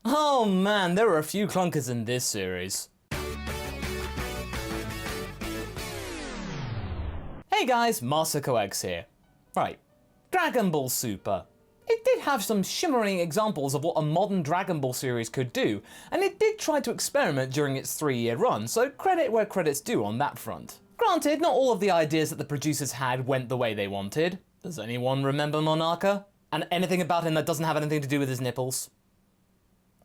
Oh man, there were a few clunkers in this series. Hey guys, MasakoX here. Right, Dragon Ball Super. It did have some shimmering examples of what a modern Dragon Ball series could do, and it did try to experiment during its 3-year run, so credit where credit's due on that front. Granted, not all of the ideas that the producers had went the way they wanted. Does anyone remember Monarca? And anything about him that doesn't have anything to do with his nipples?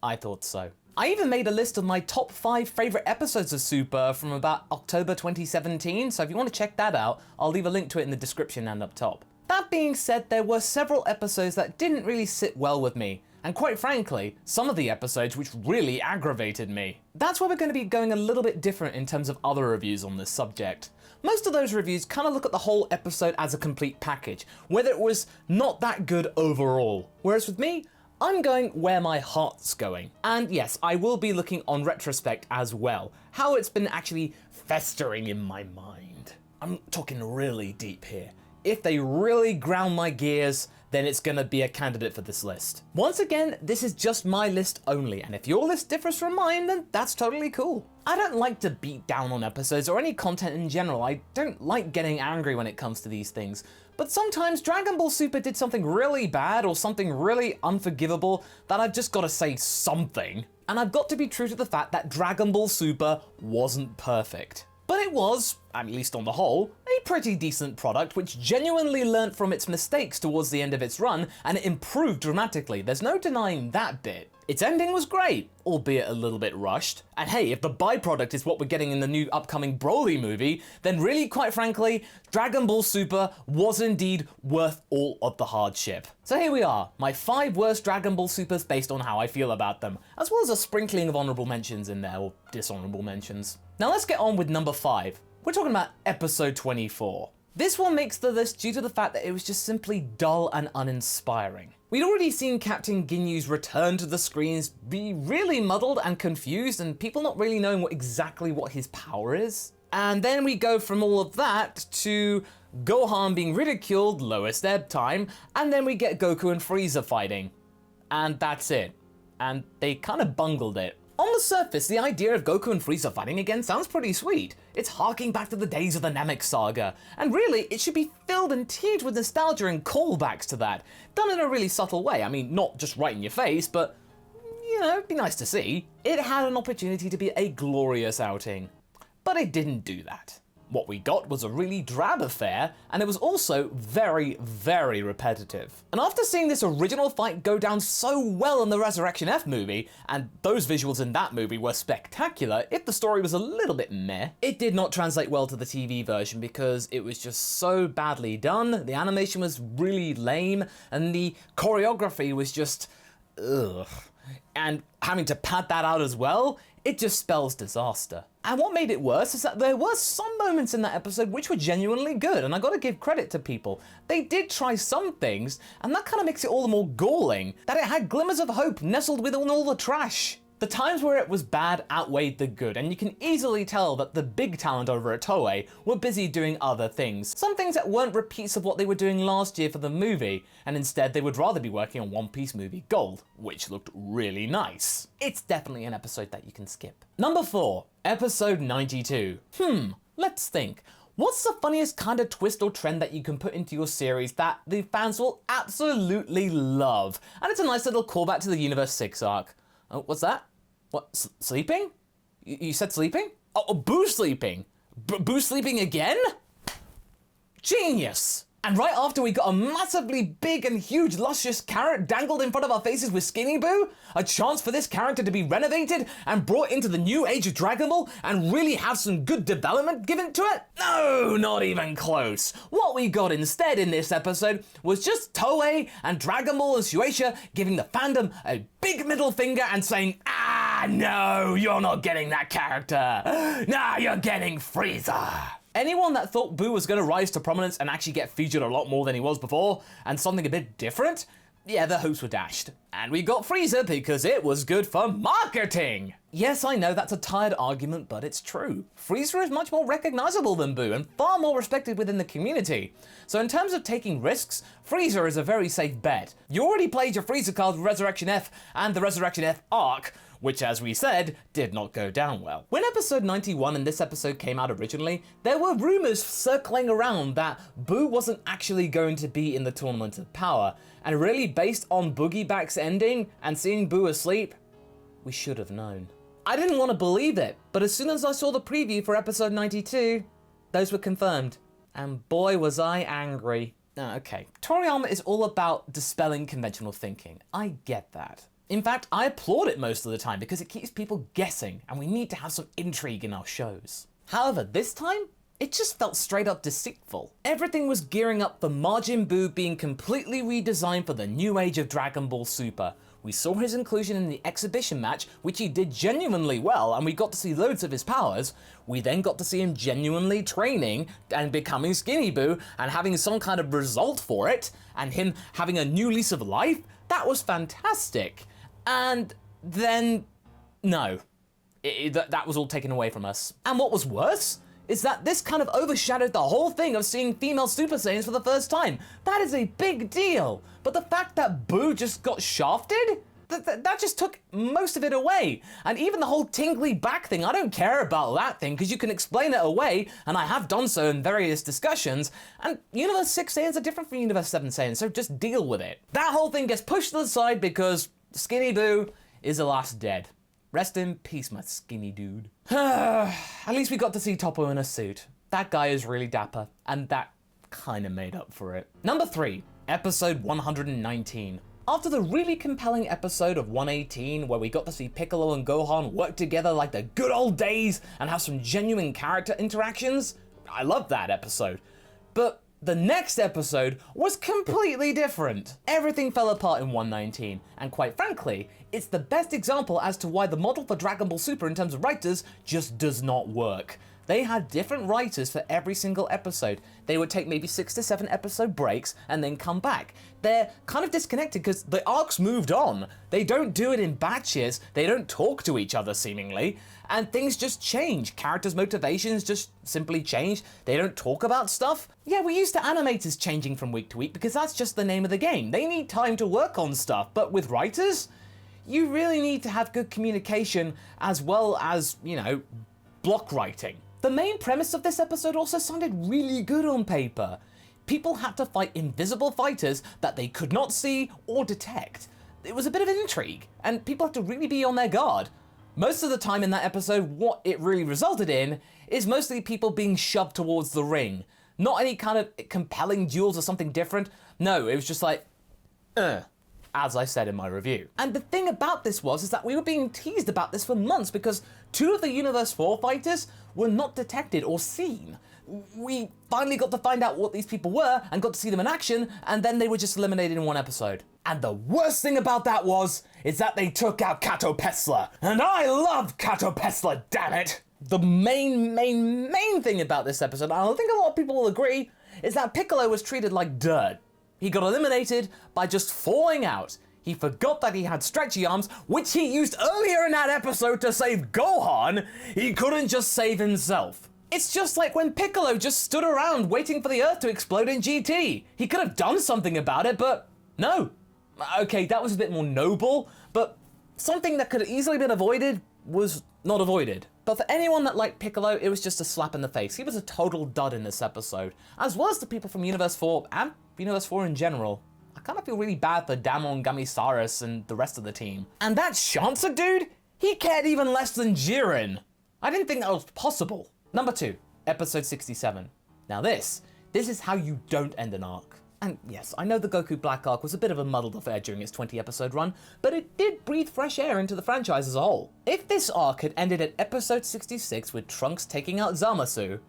I thought so. I even made a list of my top 5 favourite episodes of Super from about October 2017, so if you want to check that out, I'll leave a link to it in the description and up top. That being said, there were several episodes that didn't really sit well with me, and quite frankly, some of the episodes which really aggravated me. That's where we're going to be going a little bit different in terms of other reviews on this subject. Most of those reviews kind of look at the whole episode as a complete package, whether it was not that good overall. Whereas with me, I'm going where my heart's going. And yes, I will be looking on retrospect as well, how it's been actually festering in my mind. I'm talking really deep here. If they really ground my gears, then it's gonna be a candidate for this list. Once again, this is just my list only, and if your list differs from mine, then that's totally cool. I don't like to beat down on episodes or any content in general. I don't like getting angry when it comes to these things. But sometimes Dragon Ball Super did something really bad or something really unforgivable that I've just gotta say something. And I've got to be true to the fact that Dragon Ball Super wasn't perfect. But it was, at least on the whole, a pretty decent product which genuinely learnt from its mistakes towards the end of its run, and it improved dramatically. There's no denying that bit. Its ending was great, albeit a little bit rushed. And hey, if the byproduct is what we're getting in the new upcoming Broly movie, then really, quite frankly, Dragon Ball Super was indeed worth all of the hardship. So here we are, my 5 worst Dragon Ball Supers based on how I feel about them, as well as a sprinkling of honourable mentions in there, or dishonourable mentions. Now let's get on with number 5. We're talking about episode 24. This one makes the list due to the fact that it was just simply dull and uninspiring. We'd already seen Captain Ginyu's return to the screens be really muddled and confused, and people not really knowing exactly what his power is. And then we go from all of that to Gohan being ridiculed, lowest ebb time, and then we get Goku and Frieza fighting. And that's it. And they kind of bungled it. On the surface, the idea of Goku and Frieza fighting again sounds pretty sweet. It's harking back to the days of the Namek saga, and really, it should be filled and teared with nostalgia and callbacks to that, done in a really subtle way. I mean, not just right in your face, but, you know, it'd be nice to see. It had an opportunity to be a glorious outing, but it didn't do that. What we got was a really drab affair, and it was also very, very repetitive. And after seeing this original fight go down so well in the Resurrection F movie, and those visuals in that movie were spectacular, if the story was a little bit meh, it did not translate well to the TV version because it was just so badly done, the animation was really lame, and the choreography was just ugh. And having to pad that out as well, it just spells disaster. And what made it worse is that there were some moments in that episode which were genuinely good, and I gotta give credit to people. They did try some things, and that kind of makes it all the more galling, that it had glimmers of hope nestled within all the trash. The times where it was bad outweighed the good, and you can easily tell that the big talent over at Toei were busy doing other things. Some things that weren't repeats of what they were doing last year for the movie, and instead they would rather be working on One Piece movie Gold, which looked really nice. It's definitely an episode that you can skip. Number 4, episode 92. Let's think. What's the funniest kind of twist or trend that you can put into your series that the fans will absolutely love? And it's a nice little callback to the Universe 6 arc. Oh, what's that? What, sleeping? You said sleeping? Oh, Boo sleeping. Boo sleeping again? Genius! And right after we got a massively big and huge luscious carrot dangled in front of our faces with Skinny Boo, a chance for this character to be renovated and brought into the new age of Dragon Ball and really have some good development given to it? No, not even close. What we got instead in this episode was just Toei and Dragon Ball and Shueisha giving the fandom a big middle finger and saying, no, you're not getting that character. Nah, you're getting Frieza. Anyone that thought Boo was going to rise to prominence and actually get featured a lot more than he was before, and something a bit different, yeah, their hopes were dashed. And we got Frieza because it was good for marketing. Yes, I know that's a tired argument, but it's true. Frieza is much more recognizable than Boo and far more respected within the community. So in terms of taking risks, Frieza is a very safe bet. You already played your Frieza card with Resurrection F and the Resurrection F arc, which, as we said, did not go down well. When episode 91 and this episode came out originally, there were rumors circling around that Boo wasn't actually going to be in the Tournament of Power, and really based on Boogie Back's ending and seeing Boo asleep, we should have known. I didn't want to believe it, but as soon as I saw the preview for episode 92, those were confirmed, and boy was I angry. Okay, Toriyama is all about dispelling conventional thinking. I get that. In fact, I applaud it most of the time because it keeps people guessing, and we need to have some intrigue in our shows. However, this time, it just felt straight up deceitful. Everything was gearing up for Majin Buu being completely redesigned for the new age of Dragon Ball Super. We saw his inclusion in the exhibition match, which he did genuinely well, and we got to see loads of his powers. We then got to see him genuinely training and becoming Skinny Boo and having some kind of result for it, and him having a new lease of life. That was fantastic. And then, no, that was all taken away from us. And what was worse is that this kind of overshadowed the whole thing of seeing female Super Saiyans for the first time. That is a big deal. But the fact that Boo just got shafted, that just took most of it away. And even the whole tingly back thing, I don't care about that thing because you can explain it away, and I have done so in various discussions, and Universe 6 Saiyans are different from Universe 7 Saiyans, so just deal with it. That whole thing gets pushed to the side because Skinny Boo is alas dead. Rest in peace, my skinny dude. At least we got to see Toppo in a suit. That guy is really dapper, and that kinda made up for it. Number 3, episode 119. After the really compelling episode of 118, where we got to see Piccolo and Gohan work together like the good old days and have some genuine character interactions, I loved that episode. But the next episode was completely different. Everything fell apart in 119, and quite frankly, it's the best example as to why the model for Dragon Ball Super in terms of writers just does not work. They had different writers for every single episode. They would take maybe 6 to 7 episode breaks and then come back. They're kind of disconnected because the arcs moved on. They don't do it in batches, they don't talk to each other seemingly, and things just change. Characters' motivations just simply change. They don't talk about stuff. Yeah, we're used to animators changing from week to week because that's just the name of the game. They need time to work on stuff, but with writers, you really need to have good communication as well as, block writing. The main premise of this episode also sounded really good on paper. People had to fight invisible fighters that they could not see or detect. It was a bit of intrigue, and people had to really be on their guard. Most of the time in that episode, what it really resulted in is mostly people being shoved towards the ring. Not any kind of compelling duels or something different. No, it was just like, as I said in my review. And the thing about this is that we were being teased about this for months because 2 of the Universe 4 fighters were not detected or seen. We finally got to find out what these people were and got to see them in action, and then they were just eliminated in one episode. And the worst thing about that is that they took out Kato Pessler. And I love Kato Pessler, damn it! The main thing about this episode, and I think a lot of people will agree, is that Piccolo was treated like dirt. He got eliminated by just falling out. He forgot that he had stretchy arms, which he used earlier in that episode to save Gohan. He couldn't just save himself. It's just like when Piccolo just stood around waiting for the Earth to explode in GT. He could have done something about it, but no. Okay, that was a bit more noble, but something that could have easily been avoided was not avoided. But for anyone that liked Piccolo, it was just a slap in the face. He was a total dud in this episode, as well as the people from Universe 4 and Universe 4 in general. I kind of feel really bad for Damon, Gamisaurus, and the rest of the team. And that Shansa dude? He cared even less than Jiren. I didn't think that was possible. Number 2, episode 67. Now this is how you don't end an arc. And yes, I know the Goku Black arc was a bit of a muddled affair during its 20 episode run, but it did breathe fresh air into the franchise as a whole. If this arc had ended at episode 66 with Trunks taking out Zamasu,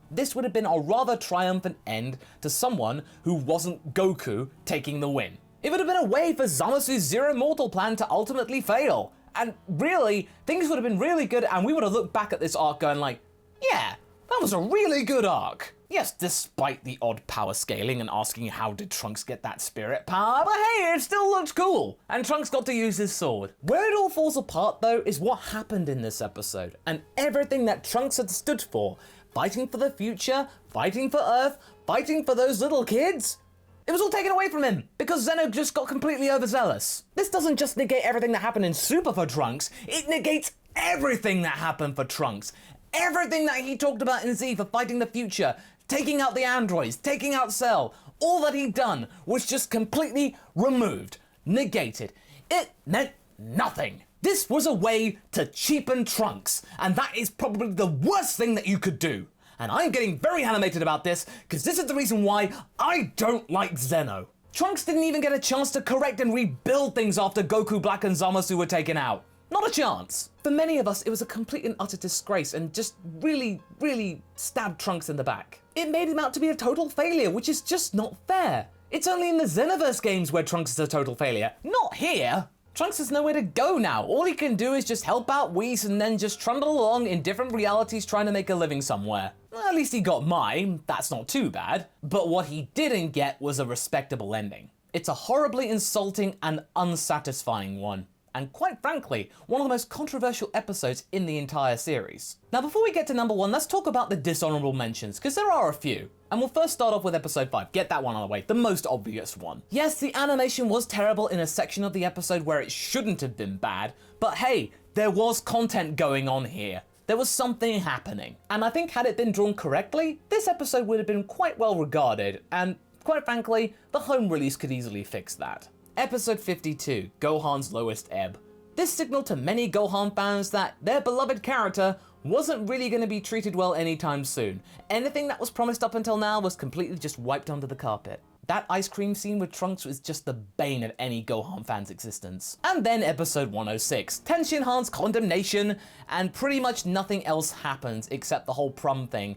this would have been a rather triumphant end to someone who wasn't Goku taking the win. It would have been a way for Zamasu's Zero Mortal plan to ultimately fail. And really, things would have been really good and we would have looked back at this arc going like, yeah, that was a really good arc. Yes, despite the odd power scaling and asking how did Trunks get that spirit power, but hey, it still looked cool, and Trunks got to use his sword. Where it all falls apart though is what happened in this episode, and everything that Trunks had stood for, fighting for the future, fighting for Earth, fighting for those little kids. It was all taken away from him because Zeno just got completely overzealous. This doesn't just negate everything that happened in Super for Trunks, it negates everything that happened for Trunks. Everything that he talked about in Z for fighting the future, taking out the androids, taking out Cell, all that he'd done was just completely removed, negated. It meant nothing. This was a way to cheapen Trunks, and that is probably the worst thing that you could do. And I'm getting very animated about this, because this is the reason why I don't like Zeno. Trunks didn't even get a chance to correct and rebuild things after Goku, Black, and Zamasu were taken out. Not a chance. For many of us, it was a complete and utter disgrace and just really, really stabbed Trunks in the back. It made him out to be a total failure, which is just not fair. It's only in the Xenoverse games where Trunks is a total failure, not here. Trunks has nowhere to go now. All he can do is just help out Whis and then just trundle along in different realities trying to make a living somewhere. Well, at least he got mine, that's not too bad. But what he didn't get was a respectable ending. It's a horribly insulting and unsatisfying one. And quite frankly, one of the most controversial episodes in the entire series. Now before we get to number 1, let's talk about the dishonourable mentions, because there are a few. And we'll first start off with episode 5, get that one out of the way, the most obvious one. Yes, the animation was terrible in a section of the episode where it shouldn't have been bad, but hey, there was content going on here. There was something happening. And I think had it been drawn correctly, this episode would have been quite well regarded, and quite frankly, the home release could easily fix that. Episode 52, Gohan's Lowest Ebb. This signaled to many Gohan fans that their beloved character wasn't really going to be treated well anytime soon. Anything that was promised up until now was completely just wiped under the carpet. That ice cream scene with Trunks was just the bane of any Gohan fan's existence. And then episode 106, Ten Shinhan's condemnation, and pretty much nothing else happens except the whole prom thing.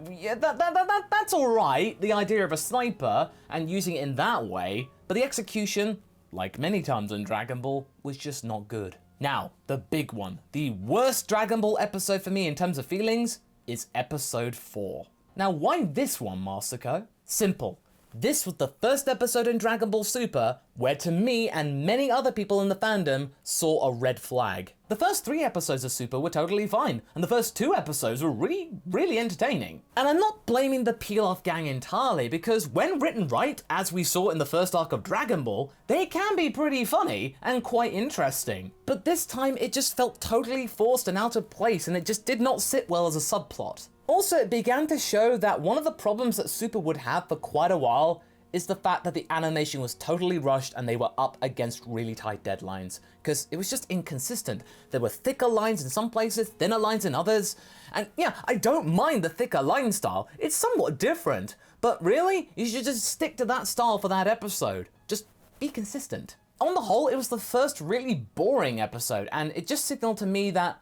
Yeah, that's alright, the idea of a sniper and using it in that way, but the execution, like many times in Dragon Ball, was just not good. Now, the big one, the worst Dragon Ball episode for me in terms of feelings, is episode 4. Now why this one, Masako? Simple. This was the first episode in Dragon Ball Super where to me and many other people in the fandom saw a red flag. The first 3 episodes of Super were totally fine, and the first 2 episodes were really entertaining. And I'm not blaming the Peel-Off gang entirely, because when written right, as we saw in the first arc of Dragon Ball, they can be pretty funny and quite interesting. But this time it just felt totally forced and out of place, and it just did not sit well as a subplot. Also, it began to show that one of the problems that Super would have for quite a while is the fact that the animation was totally rushed and they were up against really tight deadlines, because it was just inconsistent. There were thicker lines in some places, thinner lines in others, and yeah, I don't mind the thicker line style, it's somewhat different, but really, you should just stick to that style for that episode. Just be consistent. On the whole, it was the first really boring episode, and it just signaled to me that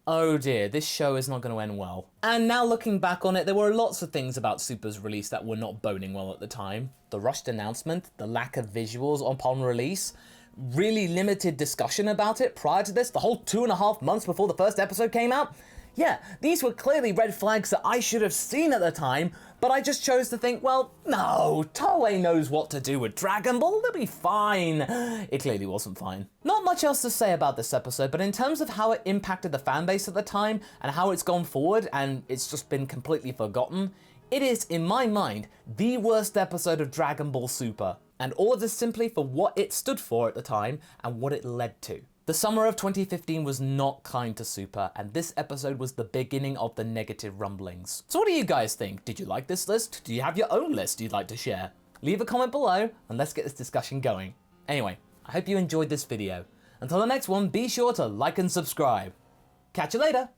oh dear, this show is not going to end well. And now looking back on it, there were lots of things about Super's release that were not boding well at the time. The rushed announcement, the lack of visuals upon release, really limited discussion about it prior to this, the whole 2.5 months before the first episode came out. Yeah, these were clearly red flags that I should have seen at the time, but I just chose to think, well, no, Toei knows what to do with Dragon Ball, they'll be fine. It clearly wasn't fine. Not much else to say about this episode, but in terms of how it impacted the fanbase at the time, and how it's gone forward, and it's just been completely forgotten, it is, in my mind, the worst episode of Dragon Ball Super. And all of this simply for what it stood for at the time, and what it led to. The summer of 2015 was not kind to Super, and this episode was the beginning of the negative rumblings. So what do you guys think? Did you like this list? Do you have your own list you'd like to share? Leave a comment below, and let's get this discussion going. Anyway, I hope you enjoyed this video. Until the next one, be sure to like and subscribe. Catch you later!